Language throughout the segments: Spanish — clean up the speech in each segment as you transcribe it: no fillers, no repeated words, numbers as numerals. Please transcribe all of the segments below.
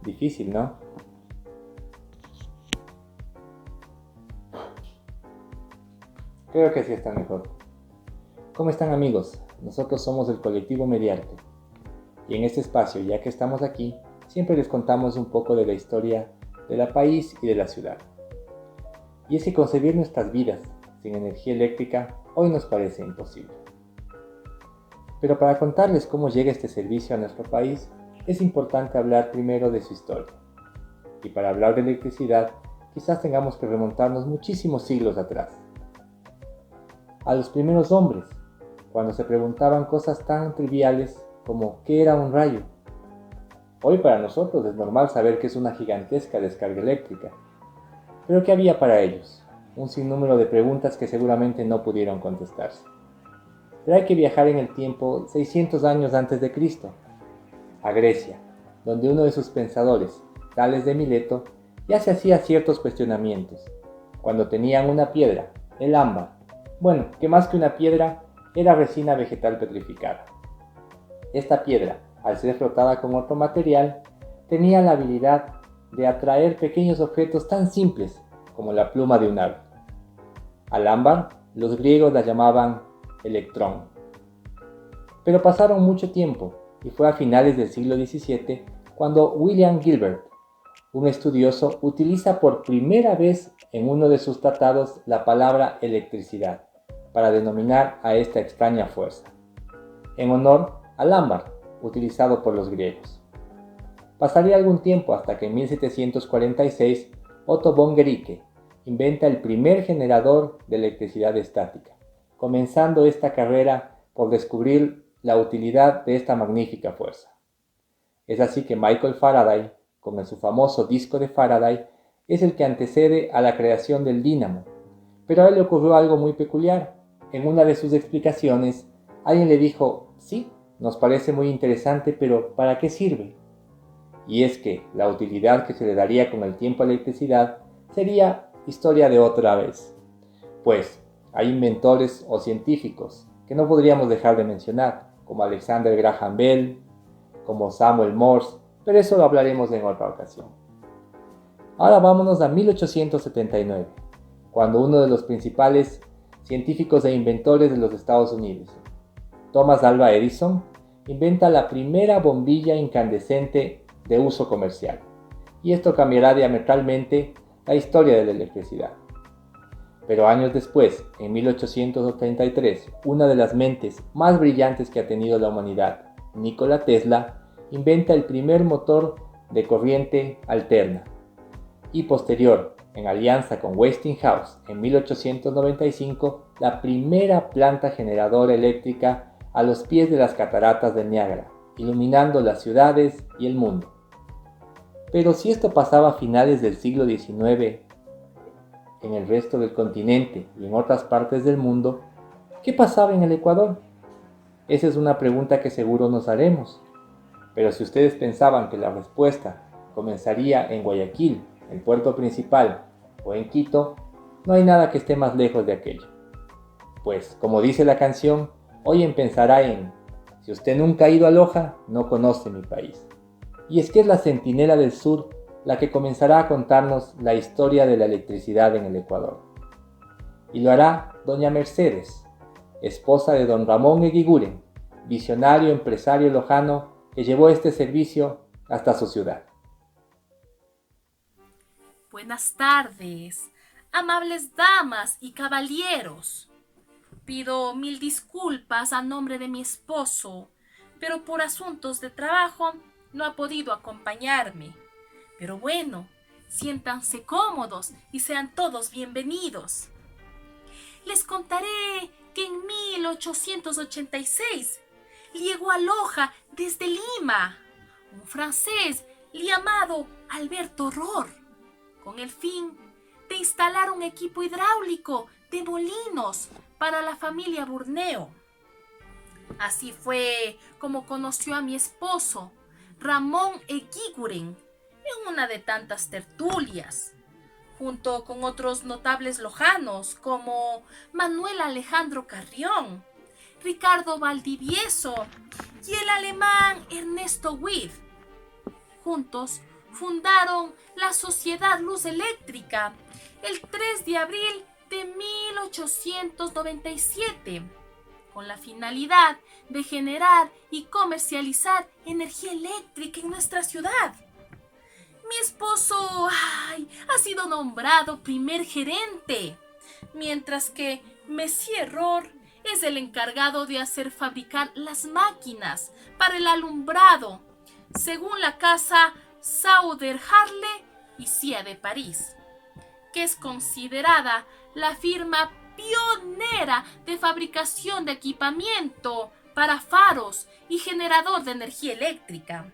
Difícil, ¿no? Creo que así está mejor. ¿Cómo están, amigos? Nosotros somos el colectivo Mediarte. Y en este espacio, ya que estamos aquí, siempre les contamos un poco de la historia del país y de la ciudad. Y es que concebir nuestras vidas sin energía eléctrica hoy nos parece imposible. Pero para contarles cómo llega este servicio a nuestro país, es importante hablar primero de su historia. Y para hablar de electricidad, quizás tengamos que remontarnos muchísimos siglos atrás. A los primeros hombres, cuando se preguntaban cosas tan triviales como ¿qué era un rayo? Hoy para nosotros es normal saber que es una gigantesca descarga eléctrica. Pero ¿qué había para ellos? Un sinnúmero de preguntas que seguramente no pudieron contestarse. Pero hay que viajar en el tiempo 600 años antes de Cristo, a Grecia, donde uno de sus pensadores, Tales de Mileto, ya se hacía ciertos cuestionamientos, cuando tenían una piedra, el ámbar. Bueno, que más que una piedra, era resina vegetal petrificada. Esta piedra, al ser frotada con otro material, tenía la habilidad de atraer pequeños objetos tan simples como la pluma de un ave. Al ámbar, los griegos la llamaban electrón. Pero pasaron mucho tiempo, y fue a finales del siglo XVII cuando William Gilbert, un estudioso, utiliza por primera vez en uno de sus tratados la palabra electricidad para denominar a esta extraña fuerza, en honor al ámbar, utilizado por los griegos. Pasaría algún tiempo hasta que en 1746 Otto von Guericke inventa el primer generador de electricidad estática, comenzando esta carrera por descubrir la utilidad de esta magnífica fuerza. Es así que Michael Faraday, con su famoso disco de Faraday, es el que antecede a la creación del dínamo. Pero a él le ocurrió algo muy peculiar. En una de sus explicaciones, alguien le dijo, sí, nos parece muy interesante, pero ¿para qué sirve? Y es que la utilidad que se le daría con el tiempo a la electricidad sería historia de otra vez. Pues hay inventores o científicos que no podríamos dejar de mencionar, como Alexander Graham Bell, como Samuel Morse, pero eso lo hablaremos en otra ocasión. Ahora vámonos a 1879, cuando uno de los principales científicos e inventores de los Estados Unidos, Thomas Alva Edison, inventa la primera bombilla incandescente de uso comercial, y esto cambiará diametralmente la historia de la electricidad. Pero años después, en 1833, una de las mentes más brillantes que ha tenido la humanidad, Nikola Tesla, inventa el primer motor de corriente alterna, y posterior, en alianza con Westinghouse, en 1895, la primera planta generadora eléctrica a los pies de las cataratas del Niágara, iluminando las ciudades y el mundo. Pero si esto pasaba a finales del siglo XIX, en el resto del continente y en otras partes del mundo, ¿qué pasaba en el Ecuador? Esa es una pregunta que seguro nos haremos. Pero si ustedes pensaban que la respuesta comenzaría en Guayaquil, el puerto principal, o en Quito, no hay nada que esté más lejos de aquello. Pues, como dice la canción, hoy pensará en, si usted nunca ha ido a Loja, no conoce mi país. Y es que es la Centinela del Sur la que comenzará a contarnos la historia de la electricidad en el Ecuador. Y lo hará doña Mercedes, esposa de don Ramón Eguiguren, visionario empresario lojano que llevó este servicio hasta su ciudad. Buenas tardes, amables damas y caballeros. Pido mil disculpas a nombre de mi esposo, pero por asuntos de trabajo no ha podido acompañarme. Pero bueno, siéntanse cómodos y sean todos bienvenidos. Les contaré que en 1886 llegó a Loja desde Lima un francés llamado Alberto Ror, con el fin de instalar un equipo hidráulico de molinos para la familia Burneo. Así fue como conoció a mi esposo, Ramón Eguiguren, en una de tantas tertulias, junto con otros notables lojanos como Manuel Alejandro Carrión, Ricardo Valdivieso y el alemán Ernesto Witt. Juntos fundaron la Sociedad Luz Eléctrica el 3 de abril de 1897, con la finalidad de generar y comercializar energía eléctrica en nuestra ciudad. Mi esposo ha sido nombrado primer gerente, mientras que Monsieur Rohr es el encargado de hacer fabricar las máquinas para el alumbrado, según la casa Sauder-Harle y Cia de París, que es considerada la firma pionera de fabricación de equipamiento para faros y generador de energía eléctrica.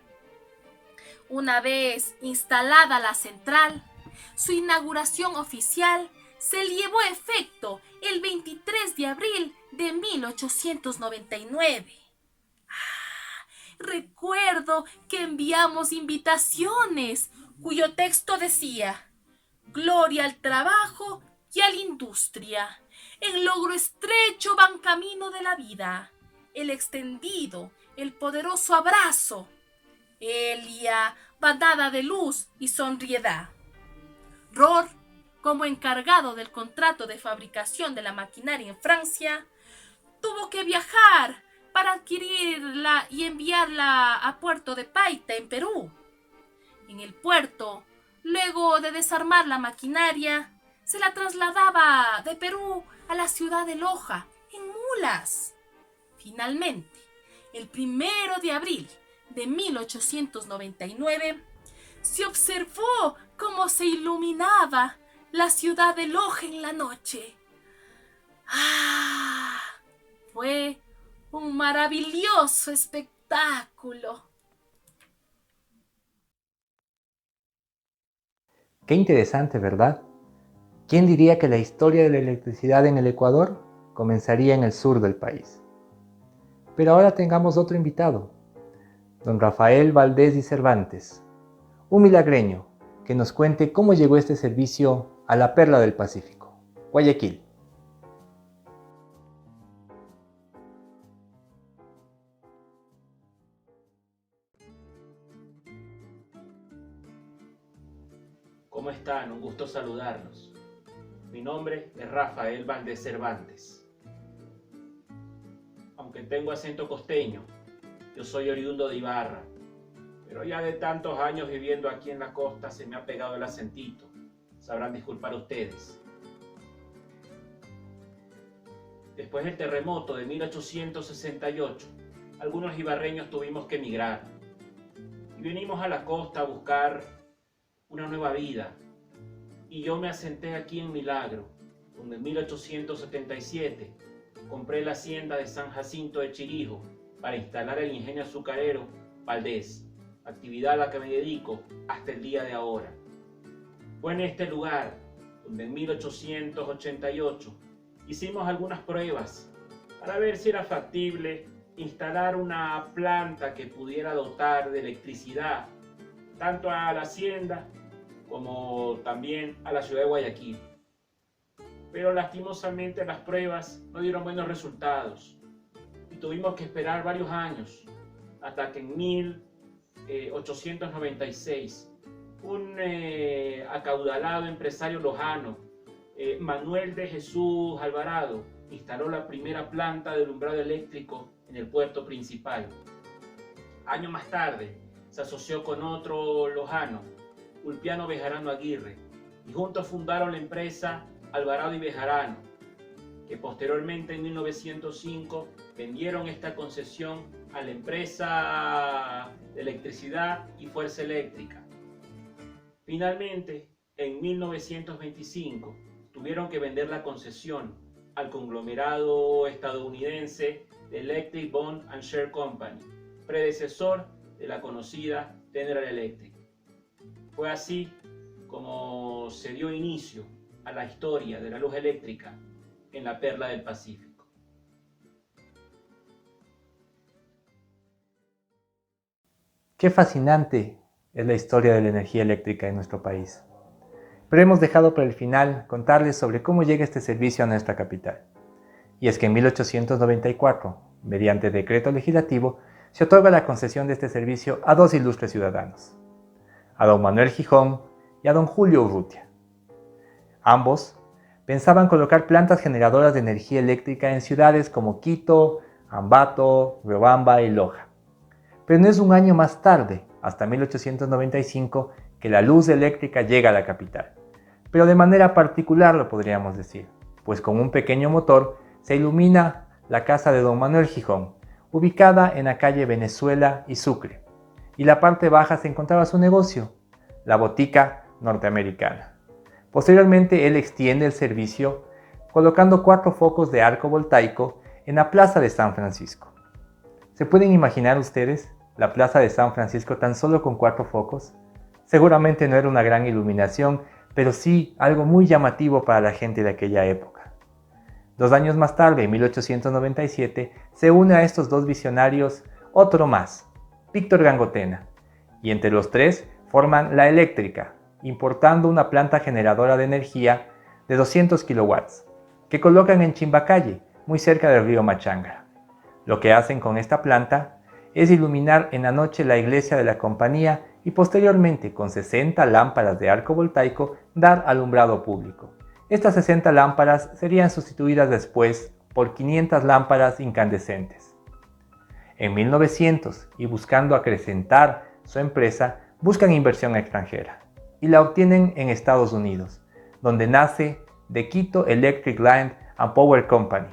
Una vez instalada la central, su inauguración oficial se llevó a efecto el 23 de abril de 1899. Recuerdo que enviamos invitaciones cuyo texto decía: gloria al trabajo y a la industria, el logro estrecho van camino de la vida, el extendido, el poderoso abrazo, Elia, bandada de luz y sonriedad. Rohr, como encargado del contrato de fabricación de la maquinaria en Francia, tuvo que viajar para adquirirla y enviarla a Puerto de Paita, en Perú. En el puerto, luego de desarmar la maquinaria, se la trasladaba de Perú a la ciudad de Loja, en mulas. Finalmente, el 1 de abril de 1899, se observó cómo se iluminaba la ciudad de Loja en la noche. Fue un maravilloso espectáculo. Qué interesante, ¿verdad? ¿Quién diría que la historia de la electricidad en el Ecuador comenzaría en el sur del país? Pero ahora tengamos otro invitado, don Rafael Valdés y Cervantes, un milagreño que nos cuente cómo llegó este servicio a la Perla del Pacífico, Guayaquil. ¿Cómo están? Un gusto saludarlos. Mi nombre es Rafael Valdés Cervantes. Aunque tengo acento costeño, yo soy oriundo de Ibarra, pero ya de tantos años viviendo aquí en la costa se me ha pegado el acentito. Sabrán disculpar ustedes. Después del terremoto de 1868, algunos ibarreños tuvimos que emigrar y venimos a la costa a buscar una nueva vida. Y yo me asenté aquí en Milagro, donde en 1877 compré la hacienda de San Jacinto de Chirijo para instalar el ingenio azucarero Valdés, actividad a la que me dedico hasta el día de ahora. Fue en este lugar donde en 1888 hicimos algunas pruebas para ver si era factible instalar una planta que pudiera dotar de electricidad tanto a la hacienda como también a la ciudad de Guayaquil. Pero lastimosamente las pruebas no dieron buenos resultados y tuvimos que esperar varios años hasta que en 1896 un acaudalado empresario lojano, Manuel de Jesús Alvarado, instaló la primera planta de alumbrado eléctrico en el puerto principal. Años más tarde se asoció con otro lojano, Ulpiano Bejarano Aguirre, y juntos fundaron la empresa Alvarado y Bejarano, que posteriormente en 1905 vendieron esta concesión a la empresa de electricidad y fuerza eléctrica. Finalmente, en 1925, tuvieron que vender la concesión al conglomerado estadounidense de Electric Bond and Share Company, predecesor de la conocida General Electric. Fue así como se dio inicio a la historia de la luz eléctrica en la Perla del Pacífico. Qué fascinante es la historia de la energía eléctrica en nuestro país. Pero hemos dejado para el final contarles sobre cómo llega este servicio a nuestra capital. Y es que en 1894, mediante decreto legislativo, se otorga la concesión de este servicio a dos ilustres ciudadanos: a don Manuel Gijón y a don Julio Urrutia. Ambos pensaban colocar plantas generadoras de energía eléctrica en ciudades como Quito, Ambato, Riobamba y Loja. Pero no es un año más tarde, hasta 1895, que la luz eléctrica llega a la capital. Pero de manera particular lo podríamos decir, pues con un pequeño motor se ilumina la casa de don Manuel Gijón, ubicada en la calle Venezuela y Sucre, y la parte baja se encontraba su negocio, la botica norteamericana. Posteriormente él extiende el servicio colocando 4 focos de arco voltaico en la Plaza de San Francisco. ¿Se pueden imaginar ustedes la Plaza de San Francisco tan solo con 4 focos? Seguramente no era una gran iluminación, pero sí algo muy llamativo para la gente de aquella época. 2 años más tarde, en 1897, se une a estos 2 visionarios otro más, Víctor Gangotena, y entre los 3 forman La Eléctrica, importando una planta generadora de energía de 200 kilowatts, que colocan en Chimbacalle, muy cerca del río Machanga. Lo que hacen con esta planta es iluminar en la noche la iglesia de la compañía y posteriormente, con 60 lámparas de arco voltaico, dar alumbrado público. Estas 60 lámparas serían sustituidas después por 500 lámparas incandescentes. En 1900, y buscando acrecentar su empresa, buscan inversión extranjera y la obtienen en Estados Unidos, donde nace The Quito Electric Light and Power Company,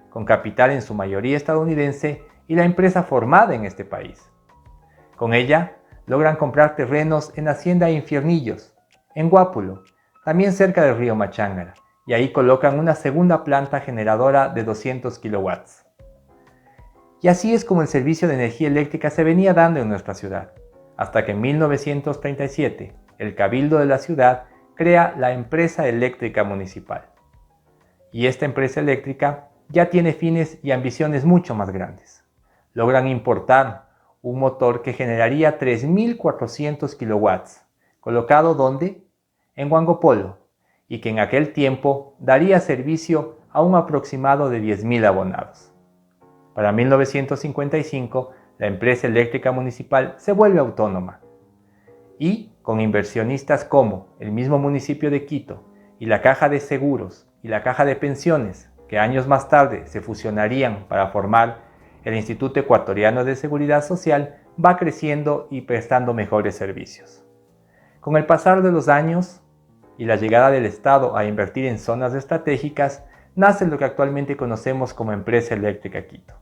con capital en su mayoría estadounidense y la empresa formada en este país. Con ella logran comprar terrenos en Hacienda Infiernillos, en Guápulo, también cerca del río Machangara, y ahí colocan una segunda planta generadora de 200 kilowatts. Y así es como el servicio de energía eléctrica se venía dando en nuestra ciudad, hasta que en 1937 el Cabildo de la ciudad crea la Empresa Eléctrica Municipal. Y esta empresa eléctrica ya tiene fines y ambiciones mucho más grandes. Logran importar un motor que generaría 3.400 kilowatts, colocado ¿dónde? En Huangopolo, y que en aquel tiempo daría servicio a un aproximado de 10.000 abonados. Para 1955, la empresa eléctrica municipal se vuelve autónoma y, con inversionistas como el mismo municipio de Quito y la Caja de Seguros y la Caja de Pensiones, que años más tarde se fusionarían para formar el Instituto Ecuatoriano de Seguridad Social, va creciendo y prestando mejores servicios. Con el pasar de los años y la llegada del Estado a invertir en zonas estratégicas, nace lo que actualmente conocemos como Empresa Eléctrica Quito.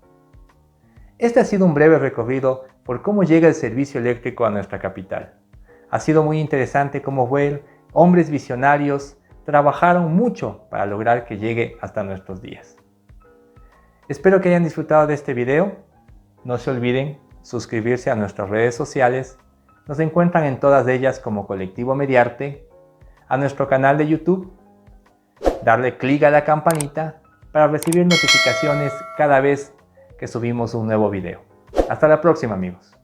Este ha sido un breve recorrido por cómo llega el servicio eléctrico a nuestra capital. Ha sido muy interesante cómo ver hombres visionarios trabajaron mucho para lograr que llegue hasta nuestros días. Espero que hayan disfrutado de este video. No se olviden suscribirse a nuestras redes sociales. Nos encuentran en todas ellas como Colectivo Mediarte, a nuestro canal de YouTube, darle clic a la campanita para recibir notificaciones cada vez que subimos un nuevo video. Hasta la próxima, amigos.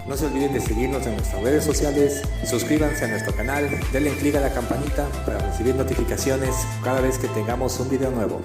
No se olviden de seguirnos en nuestras redes sociales, suscríbanse a nuestro canal, denle clic a la campanita para recibir notificaciones cada vez que tengamos un video nuevo.